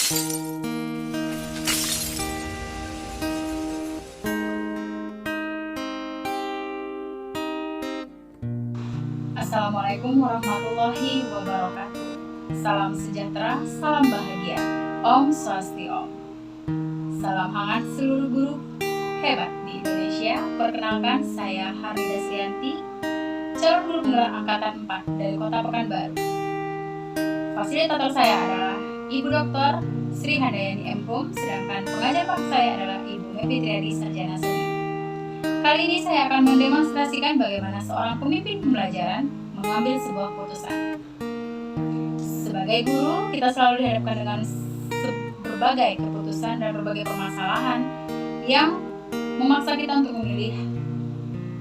Assalamualaikum warahmatullahi wabarakatuh. Salam sejahtera, salam bahagia. Om Swasti Om. Salam hangat seluruh guru hebat di Indonesia. Perkenalkan, saya Harida Srianti, calon guru penggerak angkatan 4 dari Kota Pekanbaru. Fasilitator saya adalah Ibu Dr. Sri Handayani M.Pum, sedangkan pengajar praktik saya adalah Ibu Mepi Triadi Sarjana Seni. Kali ini saya akan mendemonstrasikan bagaimana seorang pemimpin pembelajaran mengambil sebuah keputusan. Sebagai guru, kita selalu dihadapkan dengan berbagai keputusan dan berbagai permasalahan yang memaksa kita untuk memilih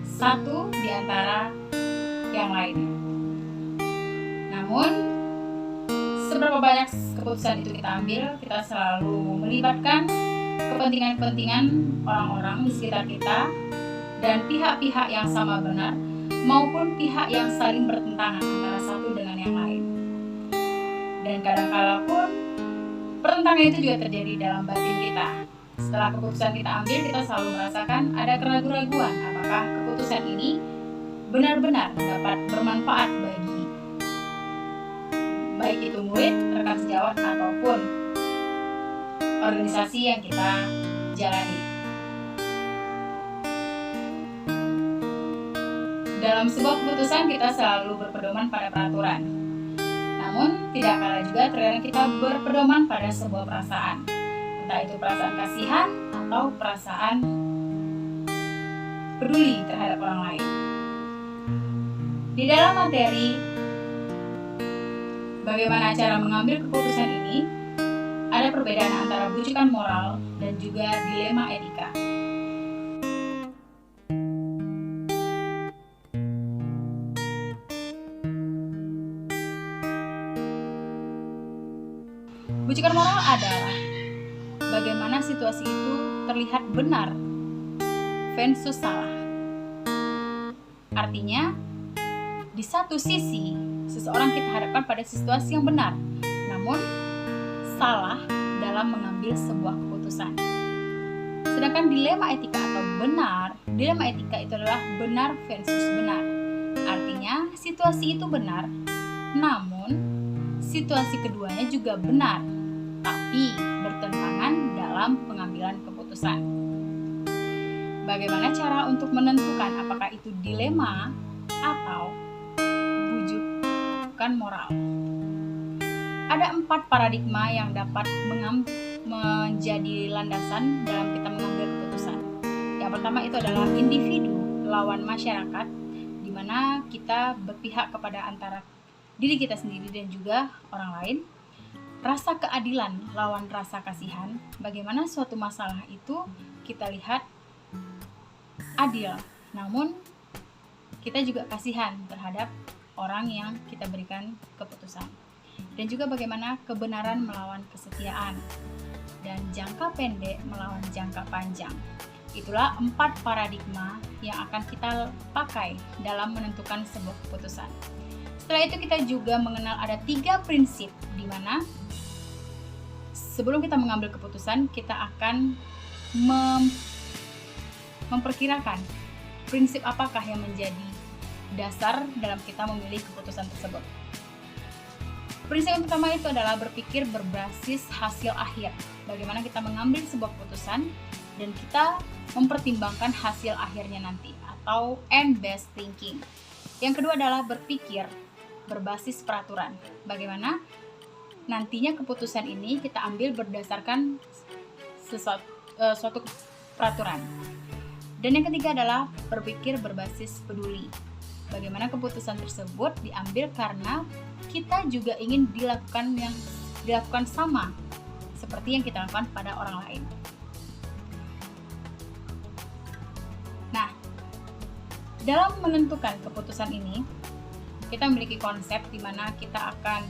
satu di antara yang lainnya. Namun, seberapa banyak keputusan itu kita ambil, kita selalu melibatkan kepentingan-kepentingan orang-orang di sekitar kita dan pihak-pihak yang sama benar maupun pihak yang saling bertentangan antara satu dengan yang lain. Dan kadang-kala pun pertentangan itu juga terjadi dalam batin kita. Setelah keputusan kita ambil, kita selalu merasakan ada keraguan-raguan apakah keputusan ini benar-benar dapat bermanfaat bagi baik itu murid, rekan sejawat ataupun organisasi yang kita jalani. Dalam sebuah keputusan kita selalu berpedoman pada peraturan. Namun tidak kalah juga terkadang kita berpedoman pada sebuah perasaan. Entah itu perasaan kasihan atau perasaan peduli terhadap orang lain. Di dalam materi bagaimana cara mengambil keputusan ini, ada perbedaan antara bujukan moral dan juga dilema etika. Bujukan moral adalah bagaimana situasi itu terlihat benar versus salah. Artinya, di satu sisi, seseorang kita hadapkan pada situasi yang benar, namun salah dalam mengambil sebuah keputusan. Sedangkan dilema etika atau benar, dilema etika itu adalah benar versus benar. Artinya, situasi itu benar, namun situasi keduanya juga benar, tapi bertentangan dalam pengambilan keputusan. Bagaimana cara untuk menentukan apakah itu dilema atau bujukan moral? Ada 4 paradigma yang dapat menjadi landasan dalam kita mengambil keputusan. Yang pertama itu adalah individu lawan masyarakat, di mana kita berpihak kepada antara diri kita sendiri dan juga orang lain. Rasa keadilan lawan rasa kasihan, bagaimana suatu masalah itu kita lihat adil, namun kita juga kasihan terhadap orang yang kita berikan keputusan. Dan juga bagaimana kebenaran melawan kesetiaan, dan jangka pendek melawan jangka panjang. Itulah 4 paradigma yang akan kita pakai dalam menentukan sebuah keputusan. Setelah itu kita juga mengenal ada 3 prinsip di mana sebelum kita mengambil keputusan, kita akan memperkirakan prinsip apakah yang menjadi dasar dalam kita memilih keputusan tersebut. Prinsip yang pertama itu adalah berpikir berbasis hasil akhir. Bagaimana kita mengambil sebuah keputusan dan kita mempertimbangkan hasil akhirnya nanti, atau end-based thinking. Yang kedua adalah berpikir berbasis peraturan. Bagaimana nantinya keputusan ini kita ambil berdasarkan suatu peraturan. Dan yang ketiga adalah berpikir berbasis peduli. Bagaimana keputusan tersebut diambil karena kita juga ingin dilakukan sama seperti yang kita lakukan pada orang lain. Nah, dalam menentukan keputusan ini, kita memiliki konsep di mana kita akan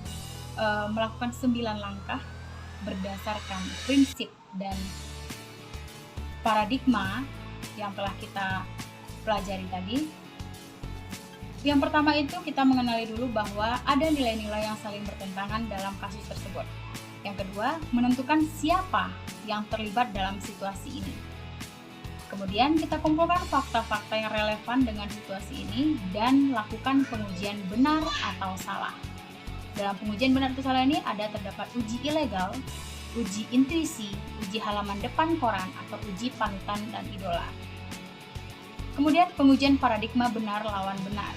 melakukan 9 langkah berdasarkan prinsip dan paradigma yang telah kita pelajari tadi. Yang pertama itu kita mengenali dulu bahwa ada nilai-nilai yang saling bertentangan dalam kasus tersebut. Yang kedua, menentukan siapa yang terlibat dalam situasi ini. Kemudian kita kumpulkan fakta-fakta yang relevan dengan situasi ini dan lakukan pengujian benar atau salah. Dalam pengujian benar atau salah ini terdapat uji ilegal, uji intuisi, uji halaman depan koran, atau uji panutan dan idola. Kemudian pengujian paradigma benar lawan benar.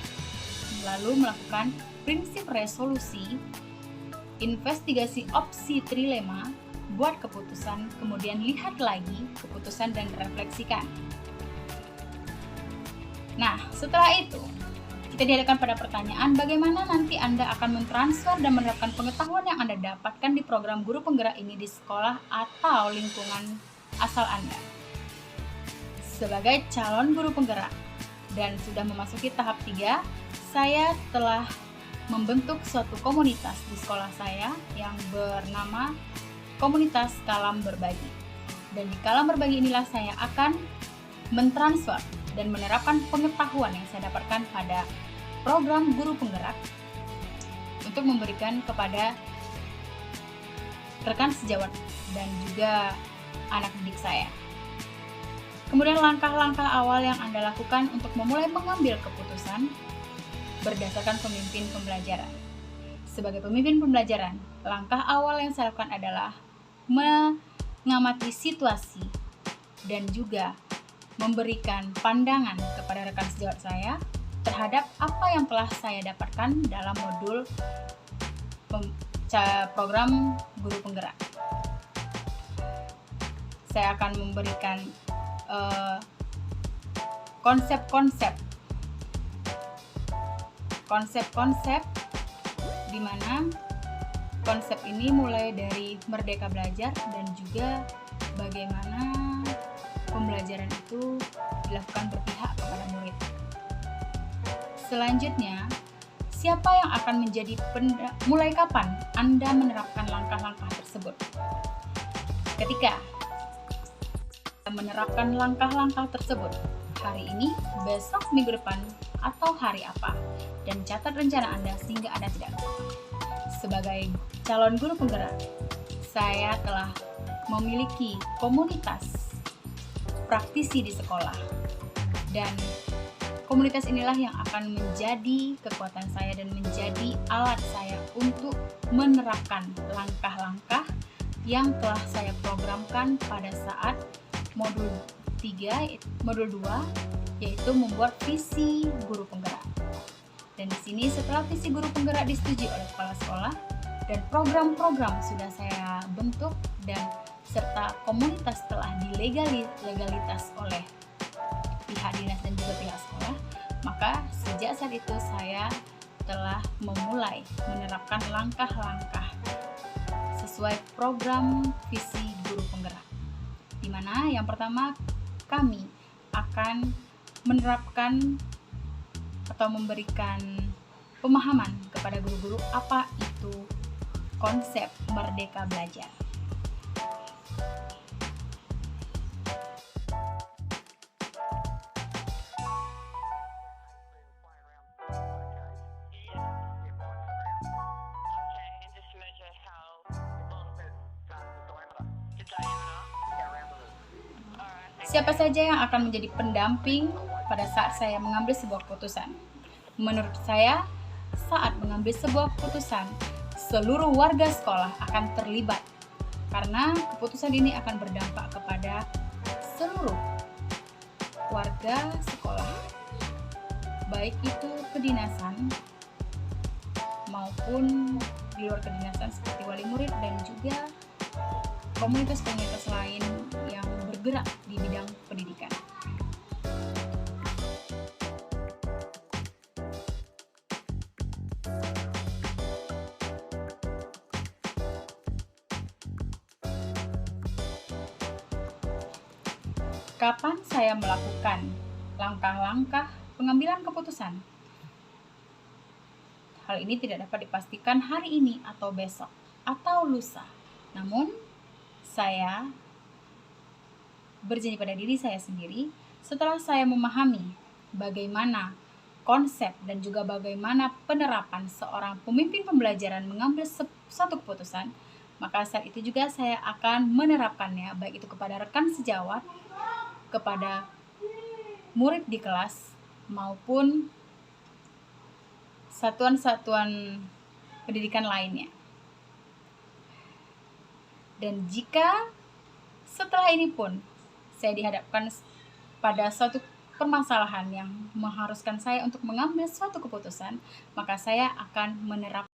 Lalu melakukan prinsip resolusi, investigasi opsi trilema, buat keputusan, kemudian lihat lagi keputusan dan refleksikan. Nah, setelah itu kita dihadapkan pada pertanyaan bagaimana nanti Anda akan mentransfer dan menerapkan pengetahuan yang Anda dapatkan di program guru penggerak ini di sekolah atau lingkungan asal Anda. Sebagai calon guru penggerak dan sudah memasuki tahap 3, saya telah membentuk suatu komunitas di sekolah saya yang bernama Komunitas Kalam Berbagi. Dan di Kalam Berbagi inilah saya akan mentransfer dan menerapkan pengetahuan yang saya dapatkan pada program guru penggerak untuk memberikan kepada rekan sejawat dan juga anak didik saya. Kemudian langkah-langkah awal yang Anda lakukan untuk memulai mengambil keputusan berdasarkan pemimpin pembelajaran. Sebagai pemimpin pembelajaran, langkah awal yang saya lakukan adalah mengamati situasi dan juga memberikan pandangan kepada rekan sejawat saya terhadap apa yang telah saya dapatkan dalam modul program guru penggerak. Saya akan memberikan konsep-konsep di mana konsep ini mulai dari merdeka belajar dan juga bagaimana pembelajaran itu dilakukan berpihak kepada murid. Selanjutnya, siapa yang akan menjadi mulai kapan Anda menerapkan langkah-langkah tersebut? Ketika menerapkan langkah-langkah tersebut, hari ini, besok, minggu depan, atau hari apa? Dan catat rencana Anda sehingga Anda tidak lupa. Sebagai calon guru penggerak, saya telah memiliki komunitas praktisi di sekolah. Dan komunitas inilah yang akan menjadi kekuatan saya dan menjadi alat saya untuk menerapkan langkah-langkah yang telah saya programkan pada saat modul 2, yaitu membuat visi guru penggerak. Dan di sini setelah visi guru penggerak disetujui oleh kepala sekolah dan program-program sudah saya bentuk dan serta komunitas telah legalitas oleh pihak dinas dan juga pihak sekolah, maka sejak saat itu saya telah memulai menerapkan langkah-langkah sesuai program visi guru penggerak, di mana yang pertama kami akan menerapkan atau memberikan pemahaman kepada guru-guru apa itu konsep merdeka belajar. Siapa saja yang akan menjadi pendamping pada saat saya mengambil sebuah keputusan? Menurut saya, saat mengambil sebuah keputusan, seluruh warga sekolah akan terlibat karena keputusan ini akan berdampak kepada seluruh warga sekolah, baik itu kedinasan maupun di luar kedinasan seperti wali murid dan juga komunitas-komunitas lain yang bergerak di bidang pendidikan. Kapan saya melakukan langkah-langkah pengambilan keputusan? Hal ini tidak dapat dipastikan hari ini atau besok atau lusa. Namun, saya berjanji pada diri saya sendiri setelah saya memahami bagaimana konsep dan juga bagaimana penerapan seorang pemimpin pembelajaran mengambil suatu keputusan, Maka saat itu juga saya akan menerapkannya, baik itu kepada rekan sejawat, kepada murid di kelas, maupun satuan-satuan pendidikan lainnya. Dan jika setelah ini pun saya dihadapkan pada suatu permasalahan yang mengharuskan saya untuk mengambil suatu keputusan, maka saya akan menerapkan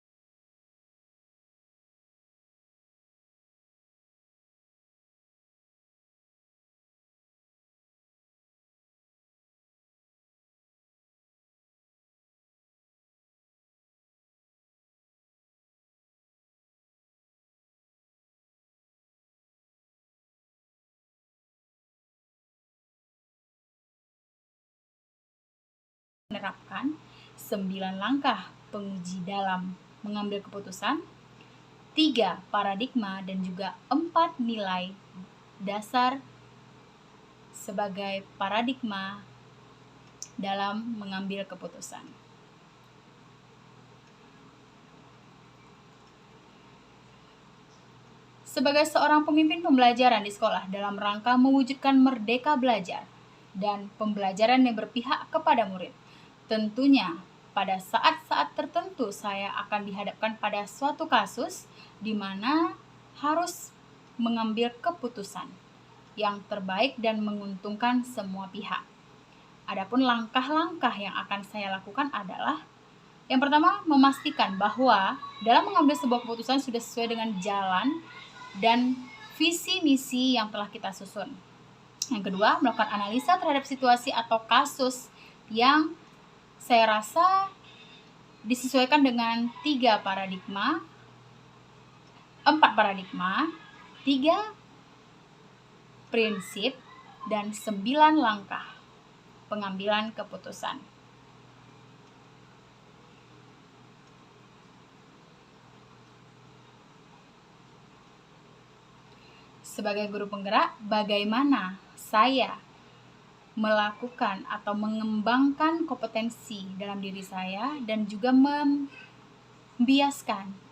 menerapkan 9 langkah penguji dalam mengambil keputusan, 3 paradigma, dan juga 4 nilai dasar sebagai paradigma dalam mengambil keputusan. Sebagai seorang pemimpin pembelajaran di sekolah dalam rangka mewujudkan merdeka belajar dan pembelajaran yang berpihak kepada murid, tentunya pada saat-saat tertentu saya akan dihadapkan pada suatu kasus di mana harus mengambil keputusan yang terbaik dan menguntungkan semua pihak. Adapun langkah-langkah yang akan saya lakukan adalah, yang pertama, memastikan bahwa dalam mengambil sebuah keputusan sudah sesuai dengan jalan dan visi misi yang telah kita susun. Yang kedua, melakukan analisa terhadap situasi atau kasus yang saya rasa disesuaikan dengan 4 paradigma, 3 prinsip, dan 9 langkah pengambilan keputusan. Sebagai guru penggerak, bagaimana saya melakukan atau mengembangkan kompetensi dalam diri saya dan juga membiaskan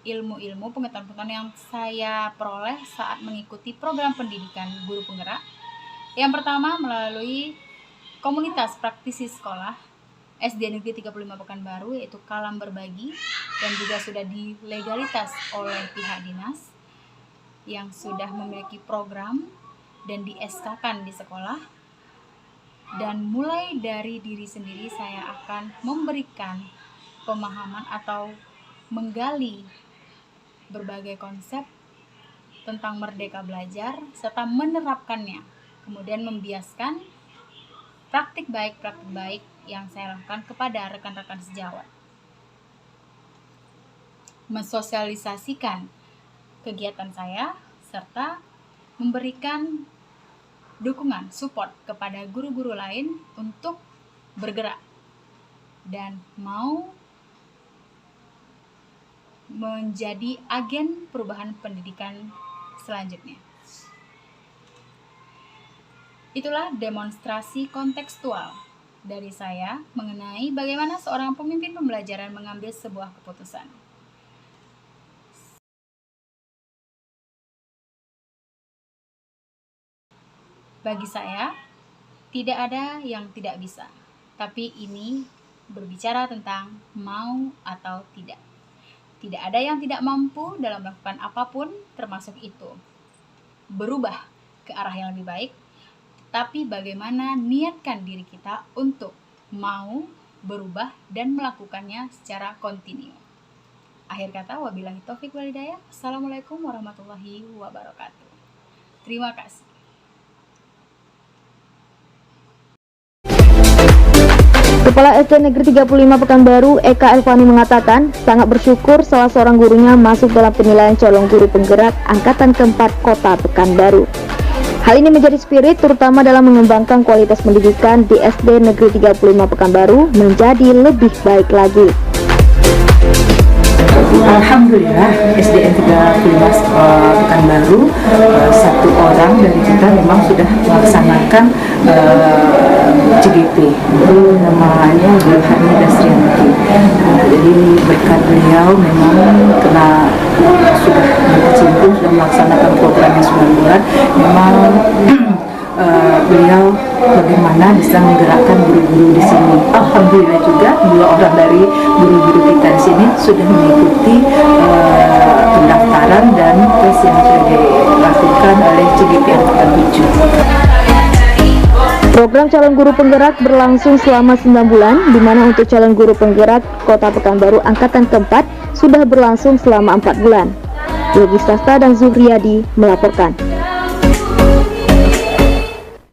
ilmu-ilmu pengetahuan yang saya peroleh saat mengikuti program pendidikan guru penggerak. Yang pertama, melalui komunitas praktisi sekolah SD Negeri 35 Pekanbaru, yaitu Kalam Berbagi, dan juga sudah dilegalitas oleh pihak dinas yang sudah memiliki program dan di-SK-kan di sekolah. Dan mulai dari diri sendiri saya akan memberikan pemahaman atau menggali berbagai konsep tentang merdeka belajar serta menerapkannya, kemudian membiaskan praktik baik yang saya lakukan kepada rekan-rekan sejawat, mensosialisasikan kegiatan saya serta memberikan dukungan, support kepada guru-guru lain untuk bergerak dan mau menjadi agen perubahan pendidikan selanjutnya. Itulah demonstrasi kontekstual dari saya mengenai bagaimana seorang pemimpin pembelajaran mengambil sebuah keputusan. Bagi saya, tidak ada yang tidak bisa, tapi ini berbicara tentang mau atau tidak. Tidak ada yang tidak mampu dalam melakukan apapun, termasuk itu berubah ke arah yang lebih baik, tapi bagaimana niatkan diri kita untuk mau berubah dan melakukannya secara kontinu. Akhir kata, wabillahi taufiq wal hidayah. Assalamualaikum warahmatullahi wabarakatuh. Terima kasih. Kepala SD Negeri 35 Pekanbaru, Eka Elvani mengatakan sangat bersyukur salah seorang gurunya masuk dalam penilaian calon guru penggerak angkatan keempat Kota Pekanbaru. Hal ini menjadi spirit terutama dalam mengembangkan kualitas pendidikan di SD Negeri 35 Pekanbaru menjadi lebih baik lagi. Alhamdulillah SDN 35 Pekanbaru satu orang dari kita memang sudah melaksanakan CGP. Namanya Bu Hani Dasrianti. Jadi berkat beliau memang sudah berkecimpung, sudah melaksanakan programnya 9 bulan. Memang beliau bagaimana bisa menggerakkan guru-guru di sini. Alhamdulillah juga 2 orang dari guru-guru kita di sini sudah mengikuti pendaftaran dan tes yang sudah dilakukan oleh CGP Angkatan 7. Program calon guru penggerak berlangsung selama 9 bulan, di mana untuk calon guru penggerak Kota Pekanbaru Angkatan ke-4 sudah berlangsung selama 4 bulan. Yogi Sasta dan Zuhriyadi melaporkan.